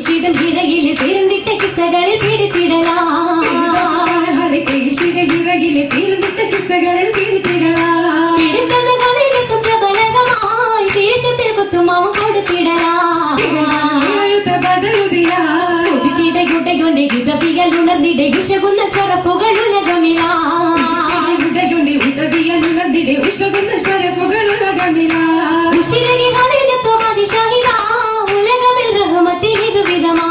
കേശിടം ഇറയിലെ പിറന്നിട്ട കിസകളിൽ പിടിത്തിടലാം കേശിട ഇറയിലെ പിറന്നിട്ട കിസകളിൽ പിടിത്തിടലാം പിടുത്തന്ന കഥയിലെത്തും ജപനകമായി ദേശത്തിൽ കുത്തുമാവും കൊടുത്തിടലാം യുദ്ധയുടെ യുദ്ധപിയൽ ഉണർന്നിടെ വിശകുന്ന ഷറഫുകൾ ഉലകമിലാ ഉലകമിൽ റഹ്മത്തിൽ ഇത് വിധമാ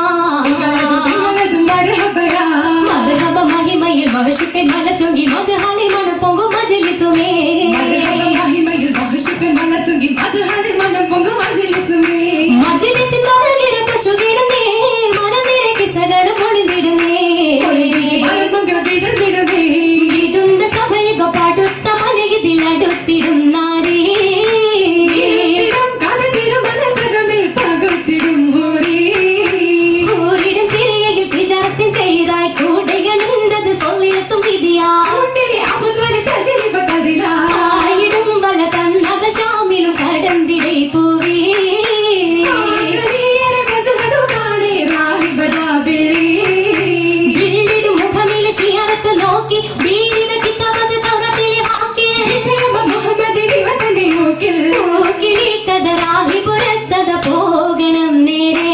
മഹിമയിൽ മഹഷിപ്പെ മലച്ചൊങ്കി മധുഹാലി മണപ്പൊങ്കും മജലിസുമേ മജലിസിൻ മകകിരത്തു സുകിടുന്നേ മനനിരെ കിസകളും പൊളിന്നിടുന്നേ വിടുന്ന സഭയുക പാടുത്ത മനകിതിലടുത്തിടുന്നാരേ ൂരിടും സിറിയയിൽ വിചാരത്തിൻ ചെയ്തായി കൂടെയണിന്തത് പൊള്ളിയെത്തും വിധിയാ ആയിടും വല തന്നക ശാമിലും കടന്തിടേ പൂവേ വില്ലിടും മുഖമിലെ ഷിയാറത്ത് നോക്കി വീരിത കിതാബത് തൗറത്തിലെ വാക്കിൽ മൂക്കിലിട്ടത രാഹിപുരത്തത പോകണം നേരെ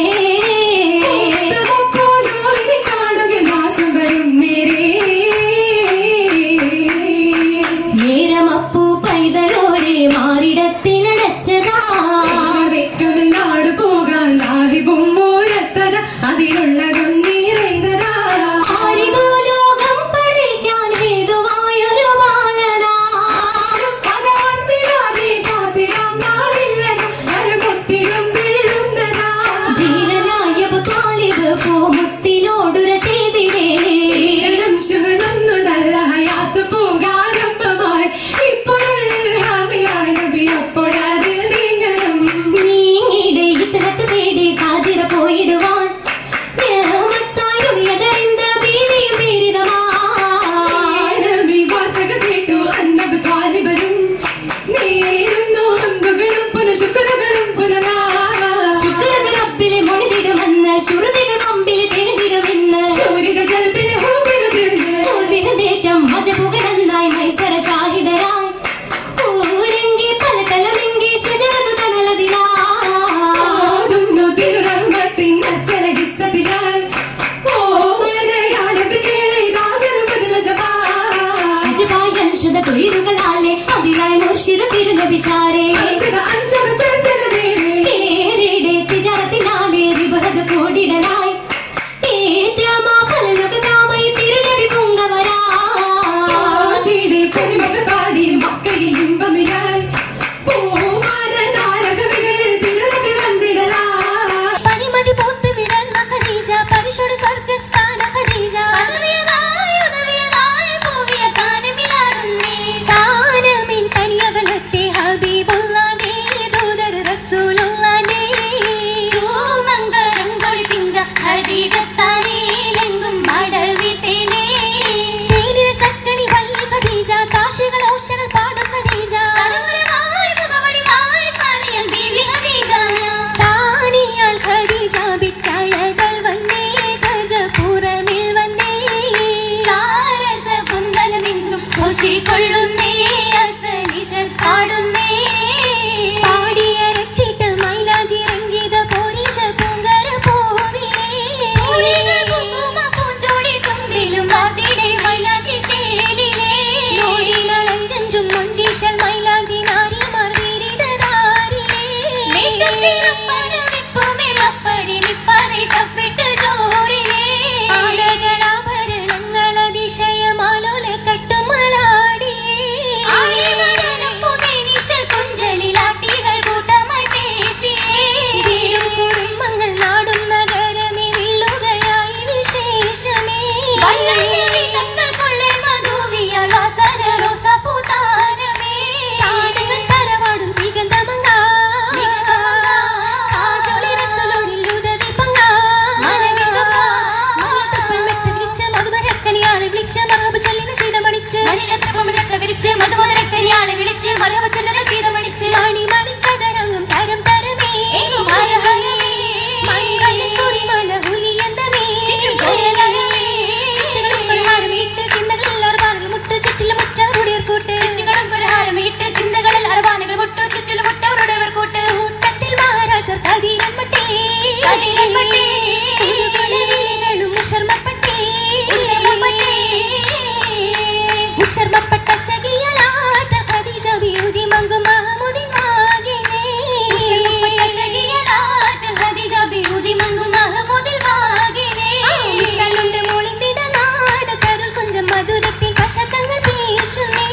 നേരമപ്പൂ പൈതലോരെ മാറിടത്തിലടച്ചതാ നാട് പോകാൻ ആരിവും മോരത്തര അതിലുള്ളതും നീറൈതരാ ആരിതോ ലോകം പഠിക്കാൻ ഹേതുവായൊരു ബാലനാ പകവത്തിനാതെ കാത്തിടാം നാളില്ലതും നരമുത്തിടും വീഴുന്നതാ ധീരനായ താലിബ് പൂമുത്തിനോടുര ചെയ്തിരേ ശുഹനൊന്നു നല്ല ഹയാത്ത് പോകാരംഭമായി ഇപ്പോഴുള്ളിൽ ഹാമിയായ നബി അപ്പോഴതിൽ നീങ്ങണം നീങ്ങിടെ ഇത്തരത്ത് തേടി കാതിര പോയിടുവാൻ യതറിന്ത ബീവിയും പീഡിതമാ നബി വാർത്തകൾ കേട്ടു അന്നബ് താലിബരും നേരുന്നു ഹംദുകളും പുനഃശുക്രുകളും പുനരാ ശുക്രത റബ്ബിലെ മൊഴിതിടുമെന്ന് ശ്രുതികൾ പമ്പിൽ തേടിടുമെന്ന് ശൂരിത കൽബിലെ ഹൂബിടുതിർന്ന് ദിനതേറ്റം മജപുകളെന്നായി മൈസര ഷാഹിദരായി ഊരെങ്കി പലതലമെങ്കി ശജറതു തണലതിലാ ഓതുന്നു തിരുറഹ്മത്തിൻ അസ്സല ഗിസ്സതിലാൽ ഓ മലയാളബി കേളി ദാസരും ബദല ജവാ അജബായ അനുഷത തൊഴിലുകളാലെ അതിലായി മുർഷിദ തിരുനബിചാരേ അഞ്ചന സജ്ജന മേരെ ഏറിടെ തിജാറത്തിനാലെ റിബഹദ് കൂടിടലായി ഏറ്റമാ ഫലലുകതാമൈ തിരുനബി പൊങ്കവരാ ആറ്റിയുടെ പൊടിമകൾ പാടി മക്കയിൽ ഇമ്പമിലായി പൂമാന താരകവികളിൽ തിരുനബി വന്നിടലാ പതിമതി പോത്ത് വിടർന്ന ഖദീജ പരിശുദ്ധ സ്വർഗ്ഗസ്ഥാന ഖദീജ ഉദവിയതായ പൂവിയ താനമിലാടുന്നേ താനമിൻ തനിയവലത്തെ ഹബീബുള്ളാഹേ ദൂതർ റസൂലുള്ളാഹേ മംഗളം കൊളിതിങ്ക ഉഷർമപ്പെട്ട ശകിയലാത്ത ഖദീജ ബിയുദി മംഗു മഹ്മൂദിൻ വാഗിനേ മിസലുണ്ട് മോളിന്തിട നാട് തരുൾ കുഞ്ചം മധുരത്തിൻ പശക്കങ്ങൾ പേശുന്നേ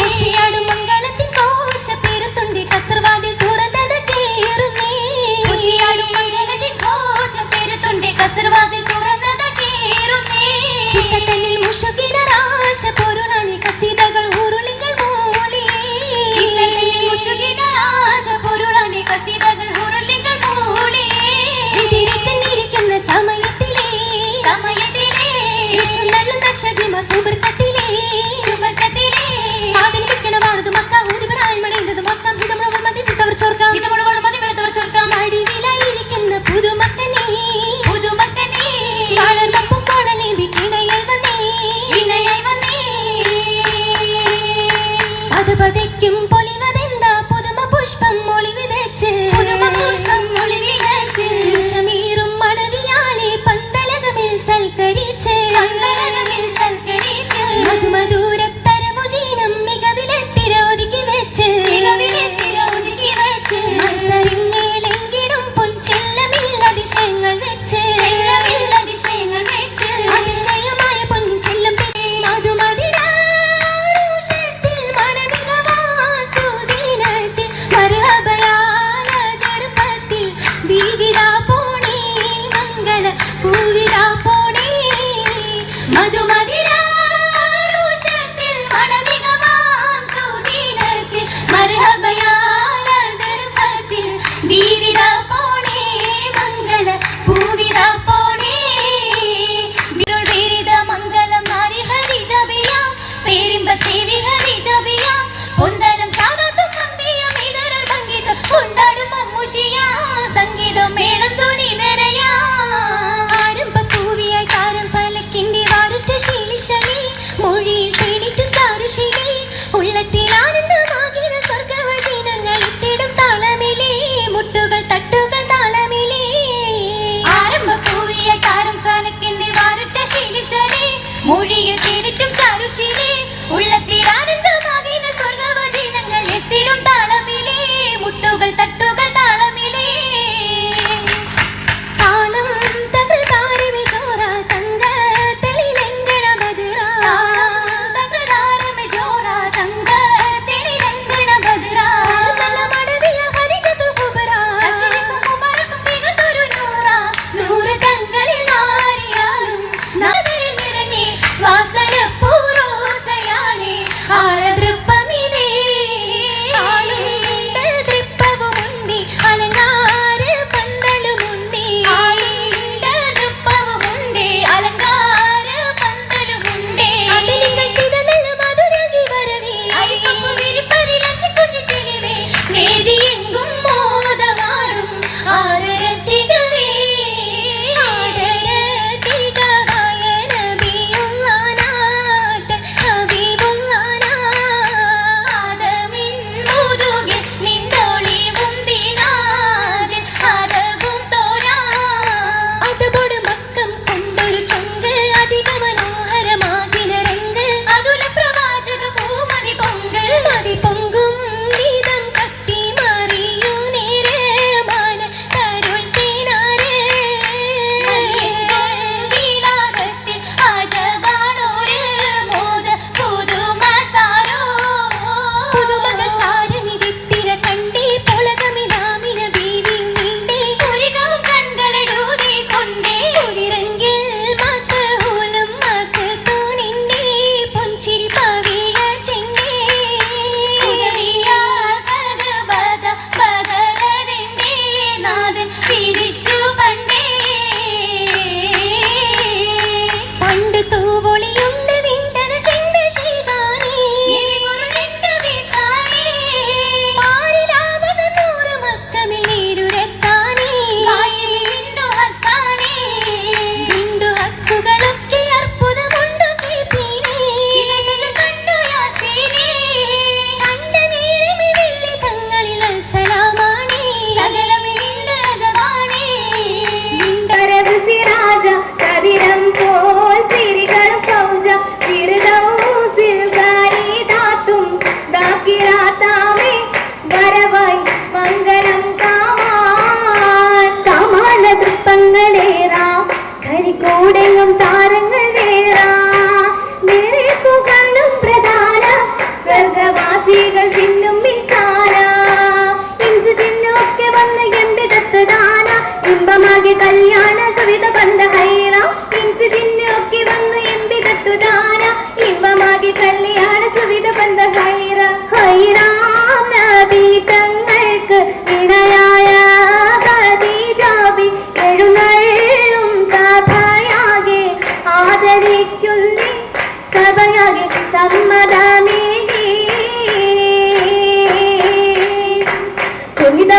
ഖുഷിയാടും മംഗളത്തിൻ കോശ പേരുത്തുണ്ടി കസർവാതിൽ തുറന്നത് കേറുന്നേ കിസത്തനിൽ മുഷുകിന രാശ പൊരുളാണി കസീതകൾ ഉരുളിങ്ങൾ മൂളിയേ ഇതിരിച്ചെന്നിരിക്കുന്ന സമയത്തിലേ വിഷുന്നള്ളുന്ന ശകിമ സുബർക്കത്തിലേ കാതിന് വിക്കണവാണത് മക്ക ഊതിപറായി മണിയുന്നത് മൊത്തം ഹിതമുഴവൾ മതി വിട്ടവർ ചോർക്കാം അടിവിലായിരിക്കുന്ന പുതുമക്കനേ വളർന്നപ്പം കോളനെ വിക്കിണയായി വന്നേ പതപതയ്ക്കും പൊലിവതെന്താ പുതുമ പുഷ്പം മൊളി വിതച്ച് മണവിയാലെ പന്തലകമിൽ സൽക്കരിച്ച്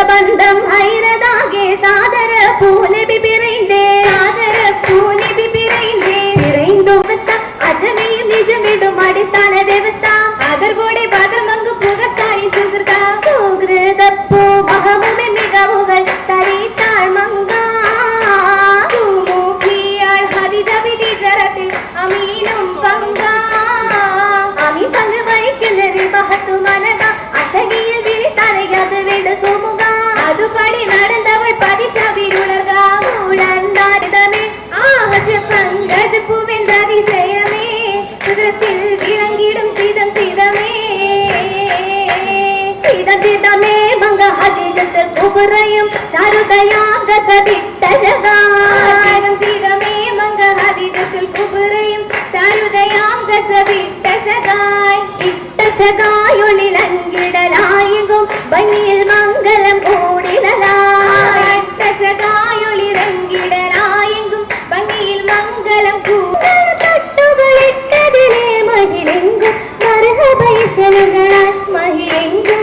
பந்தம் ஐரதாகே சாதர பூநபி பிறைந்தே பிறைந்தோம் அஜமையும் நிஜமிடும் அடிസ്ഥാന വ്യവസ്ഥ അകർവോടെ പാദമങ്ങ് പുകഴ്ത്താനി സുഹൃതപ്പോ മഹമുമെ മികവുകൾ തരീത്താൾ മങ്ക മൂക്കിയാൾ ഹരിതവിധിചരത്തിൽ അമീനും പങ്ക അമീൻ പങ്ക് വഹിക്കുന്ന റിബഹത്തു മനക അശകിയിൽ വിളിത്തറയത് വിട് സുമുഖ അതുപടി നടന്നവൾ പരിസവിരുളക ഉണർന്നാരിതമേ ആഹജ് പങ്കജ് പൂവെന്തതിശയമേ ഹൃദയത്തിൽ വിളങ്ങിടും ചിതമേ മംഗ ഹദിജത്തിൽ കുബറയും ചാരുദയാംഗസവിട്ടശകാരം ചിതമേ മംഗ ഹദിജത്തിൽ കുബറയും ചാരുദയാംഗസവിട്ടശകായ് ഇട്ടശകായൊളിലങ്കിടലായെങ്കും ഭംഗിയിൽ മംഗളം കൂടിടലായ് ഇട്ടശകായൊളിലങ്കിടലായെങ്കും ഭംഗിയിൽ മംഗളം തട്ടുകളിട്ടതിലെ മഹിലെങ്കും മഹിലെങ്കും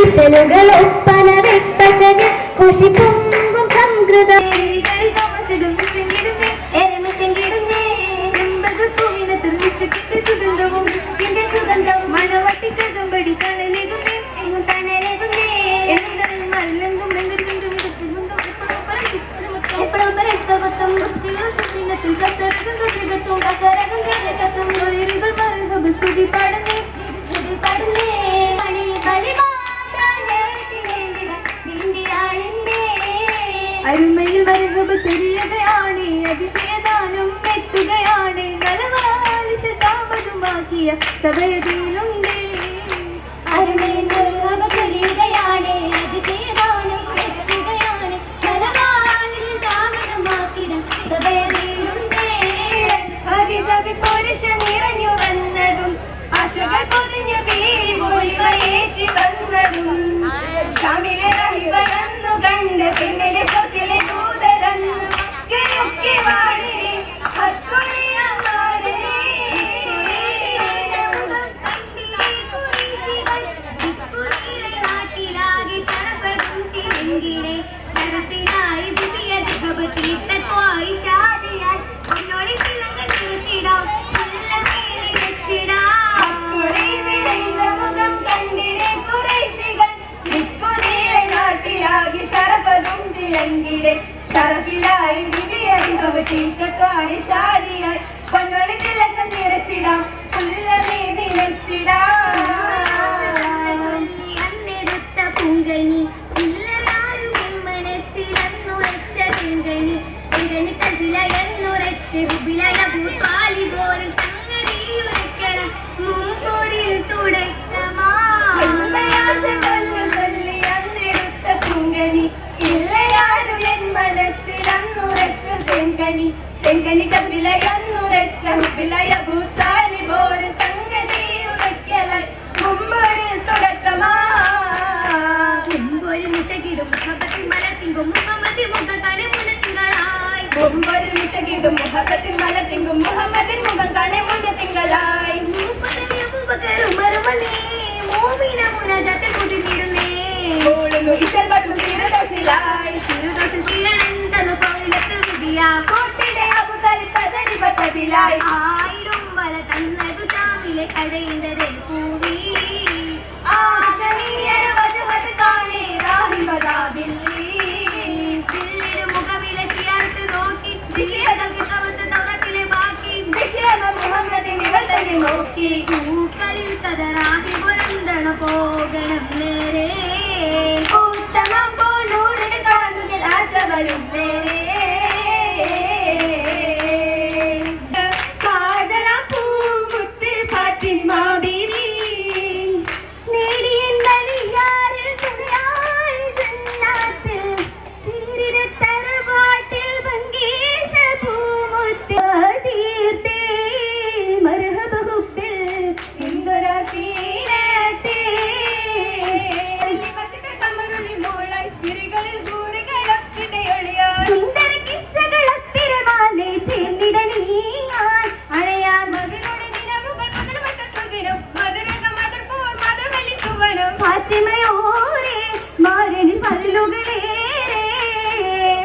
ഇശലുകളൊപ്പന വെപ്പശക കുഷിപ്പൊങ്കും സംകൃതം മണവട്ടിക്കതുമ്പടി തണലേകുന്നേ അരുമയിൽ വരഹബ് ചെറിയതയാണ് അതിശയദാനം എത്തുകയാണ് നലവാലിശ താമതുമാക്കിയ സഭയതിലുണ്ട് അരുമയിൽ വരഹബ് ചെറിയതയാണ് അതിശയദാനം എത്തുകയാണ് നലവാലിശ താമതുമാക്കിയ സഭയതിലുണ്ട് അതിജവി പുരുഷ നിറഞ്ഞു വന്നതും ആശകൾ പൊതിഞ്ഞ് വീഴി മൊഴിമയേറ്റി വന്നതും ഷാമിലെ റഹിബനന്നു കണ്ട് പെണ്ണിലെ സ്വത്തിലെ ദൂതരന്നു മക്കയൊക്കെ വാഴിനെ ഹസ്തുളിയ മാറിനെ നാട്ടിലാകെ ശരപതിലെ ശരത്തിനായി ദിവ്യത ഭവതീത്തത്വായി ഷാദിയായി പൊന്നോളി തിളങ്ങ നിർത്തിടാം മുഖം കണ്ടിടെ കുറേശികൾ ദിക്കുനീളെ നാട്ടിലാകെ ശരപതും തിളങ്ങിടെ ശരഫിലായി ദിവ്യത ഭവതീത്തത്വായി ഷാദിയായി പൊന്നോളി തിളങ്ങ നിറച്ചിടാം പുല്ലമേ നിലച്ചിടാം അന്നെടുത്ത പൂങ്കനി ഇല്ലയാരും മനസ്സിലന്നുറച്ച ചെങ്കനി എങ്കനി കതിലയെന്നുറച്ച് വിപിലയ ഭൂപാലി പോലും സംഗതിയുറക്കണം മുമ്പോരിൽ തുടക്കമാ അന്നെടുത്ത പൂങ്കനി ഇല്ലയാരും എൻ മനസ്സിലന്നുറച്ച ചെങ്കനി ചെങ്കനി കതിലയെന്നുറച്ച വിപിലയ ഭൂപാലി പോലും സംഗതിയുറക്കണം മുമ്പോരിൽ തുടക്കമാ മുമ്പൊരു മുഖകിടും മുഖപത്തി മലത്തിങ്കും മുഹമ്മദി മുഖത്താണ് മുന്നത്തിങ്കളായി മുമ്പൊരു മുഖകിടും മുഖപത്തി മലത്തിങ്കും മുഹമ്മദിൻ മുഖം കാണെ മുന്നത്തിങ്കളായി മറുമണി മോമിന മുനജത്തിൽ കുതിരിടുന്നേ ഓടുന്നു ഇശൽബതും തിരുദോസിലായി തിരുദോസിൽ തിരണന്തന്നു പൗലത്ത് വിധിയ കോട്ടിടെ അബുതലി തദരി ബത്തതിലായി ആയിടും വല തന്നതു ചാമിലെ കടയിണ്ടതിൽ പൂവി ആഗനീയര വജവത് കാണേ രാഹി വദാബില്ലി ദില്ലിരു മുഖവിലെ ചിയാർത്ത് നോക്കി ദിശയതം കിതവത്ത് തവത്തിലെ ബാക്കി ദിശയത മുഹമ്മദിൻ ഇവൾതന്നെ നോക്കി പൂക്കളിൽ കദറാഹി പുരന്തണ പോകണം നേരെ ഉത്തമം പോലൂരിന് കാണുകിൽ ആശ വരും നേരെ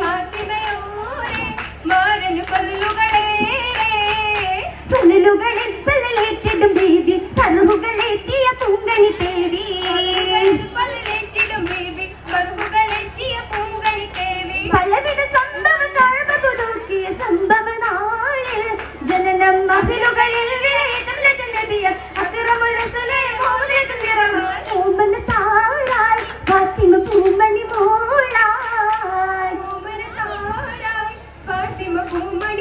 ഫാത്തിമയോരെ മാരന് പല്ലുകളേറെ പല്ലുകളിൽ പല്ലിലേറ്റിടും ബേബി പല്ലുകളേറ്റിയ പൂങ്കണി തേവി പല്ലിലേറ്റിടും ബേബി പല്ലുകളേറ്റിയ പൂങ്കണി തേവി പലവിധ സംഭവ താഴ്മകുതൂക്കിയ സംഭവ നാളിൽ ജനനം മഹിലുകളിൽ വിലയിടം ലജനബിയ അക്രമുൽ റസൂലേ മൗലിദുൽ റഹ്മാൻ പൂമന താരായി ഫാത്തിമ പൂമണി മോളായി പൂമന താരായി ഫാത്തിമ പൂമണി